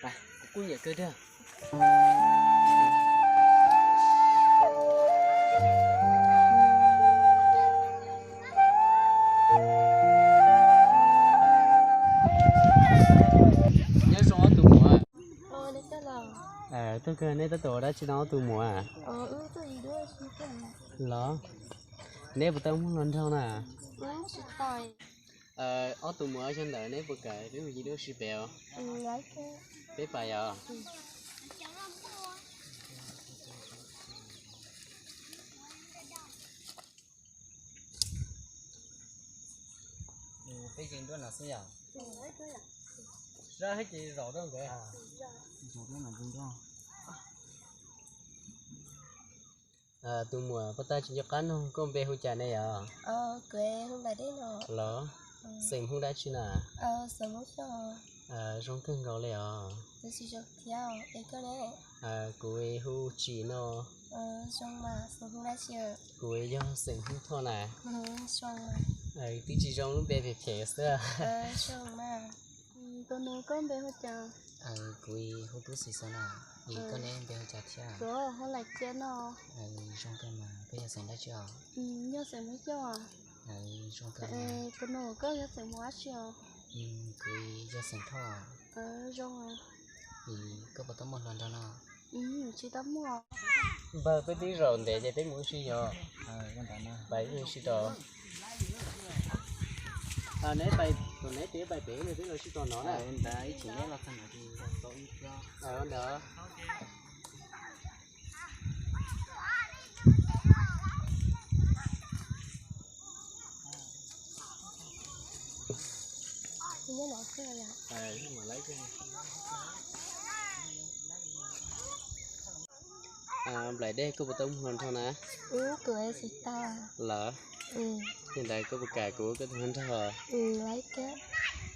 Này, cũng vậy cơ đó. Nhớ số tụ mùa. Đấy cái là. Tôi cười nên tôi tổ đã chỉ nói tụ mùa à. Tôi gì đó xin cái này. Đó. Nếu tôi muốn lần sau nè. Chỉ tài. Ở tụ mùa trên đời nếu bực cái nếu gì đó xí bèo. Lấy cái. Bé bài à. Cái chuyện đó là sao? Ra hết chị rõ đó kìa. Rõ đó là chuyện đó. Tụi mùa có ta chỉ cho cắn không? Có bé hôi trà này à? Quê không đã đến rồi. Lỡ. Xem không đã chứ nè. Sớm lúc cho. Rong cưng gạo lẹ à. Tôi chỉ cho theo. Đấy cái này. Cô ấy hưu chỉ nó. Xong mà sớm không đã chưa. Cô ấy do xem không thôi nè. Xong mà. Tí chỉ trong lúc bé về phê xưa. Xong mà. Tôi nói con bé hỗ trợ. Cô ấy hưu tú xí xưa nè. Ý con em bé hưu chả thịa. Rồi, không lại chết nó. Rong cưng mà bây giờ xem đã chưa? Nhớ xem mới cho. Rong cưng mà. Tôi nói có nhớ xem hóa chưa. Cô ấy do xem thôi. Rong à. Có bao tấm một lần đâu nào. Chỉ tắm mua. Bà có tí rồi để cho tí mũi xí rồi. Con tạm à. Bảy mũi xí rồi. Nãy bài còn nãy tí bài bể này tí rồi xí còn nó này. Đấy chỉ nhớ là thằng nào thì tôi ít cho. Con đỡ. Nhớ nói cái này à. Nhưng mà lấy cái lại đây có một tấm hoàn thôi nè. Cười xịt ta. Lỡ. Hiện tại có một cài của cái thằng thờ. Lấy cái.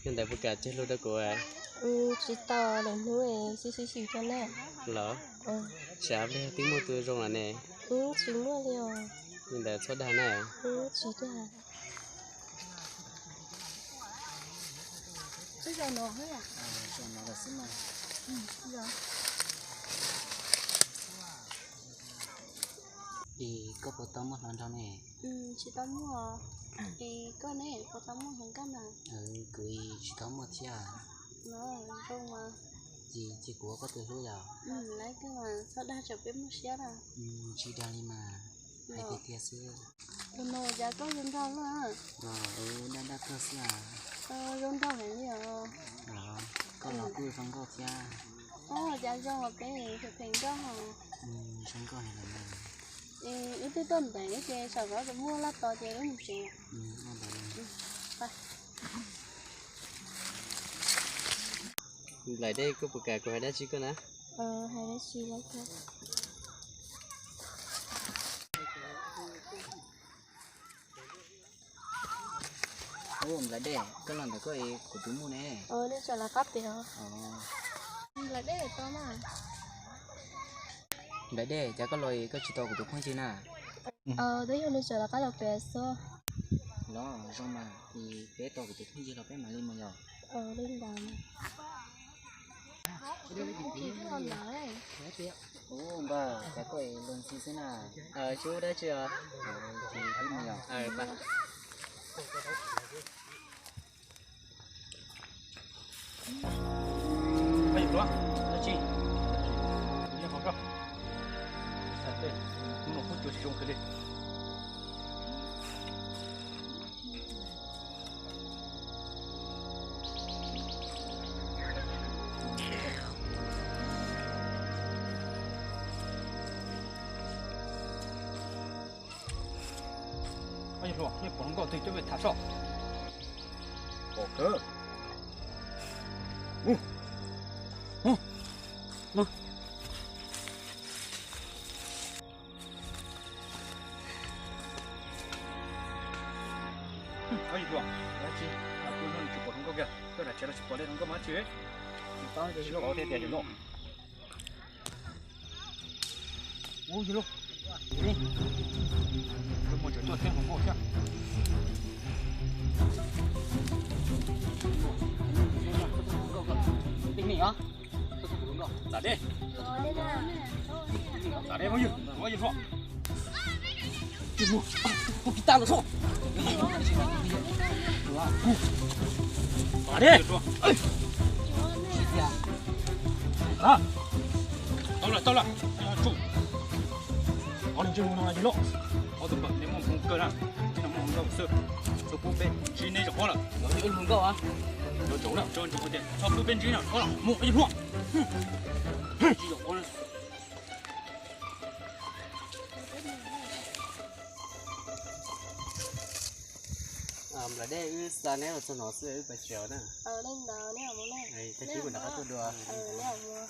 Hiện tại một cài chết luôn đó của Chỉ tao để nuôi xí cho nè. Lỡ. Chả đây tiếng mua tôi rong là nè. Chỉ mua liều. Hiện tại số đàn này. Chỉ là. Bây giờ nó hết à? Giờ nó là xí mà. Rồi. Thì có một tấm một lần đâu nè. Chỉ tao mua. Thì có nè, có tao mua hàng cân à. Cười chỉ tấm một chứ à. Nó không mà. Chị của có từ lúc nào? Lấy cái mà sao đa chụp cái một xíu à. Chị đang đi mà. Hay bị tia xưa. Nó giá có dân thao nữa à. Đang đã cơ xưa à. Dân thao phải nhiều. Có lọ cười phong có cha. Giá cho một cái này thực hiện cho hả? Không có này là này. Ít cái tôm đấy cái sau đó mua lát to chơi đúng không chị? Lại đây có một cài của hai đứa chị con á. Hai đứa chị lấy cái. Lại đây cái lần đó có ấy của chúng mua nè. Đây cho là cắp tiền. Lại đây để to mà. Lại đây chả có lôi có chỉ to của chúng không chứ nè. Đấy hôm nay cho là cái đầu bé xưa. Nó xong mà thì bé to của chúng không chứ là bé mà lên mà nhỏ. Lên đàn. Con đấy. Bà chả có ấy luôn xí xí nè. Chú đã chưa? Thì biết mà nhỏ. Bà. Bây giờ đó, là chi? Bây giờ không? Đây, nó hút cho chúng cái đi. Bây giờ rồi, như bọn nó thì cho về thả sọ. Ok. Bây giờ rồi, là chi? Là tôi nó chụp bọn nó kìa. Tôi là chỉ là chụp bọn nó có má chứ. Tao thì nó có thể tiền nó. Ui luôn. Đi. Tôi muốn cho thêm một chứ. Tình mình á. 咋的？我的呢？咋的？我就说，不比大了说。咋的？说，啊，到了，住。我哋最弄下去咯，我都把你们红哥啦，这他妈红哥色，这不被今天就好了，我这个龙高啊，要走了，这就不对，他不被今天好了，摸一摸，有我了。là đây sa này là nó sẽ bị chéo nè. Lên đó nè, bố nè. Này, cái gì của nó có đồ. Nè, bố.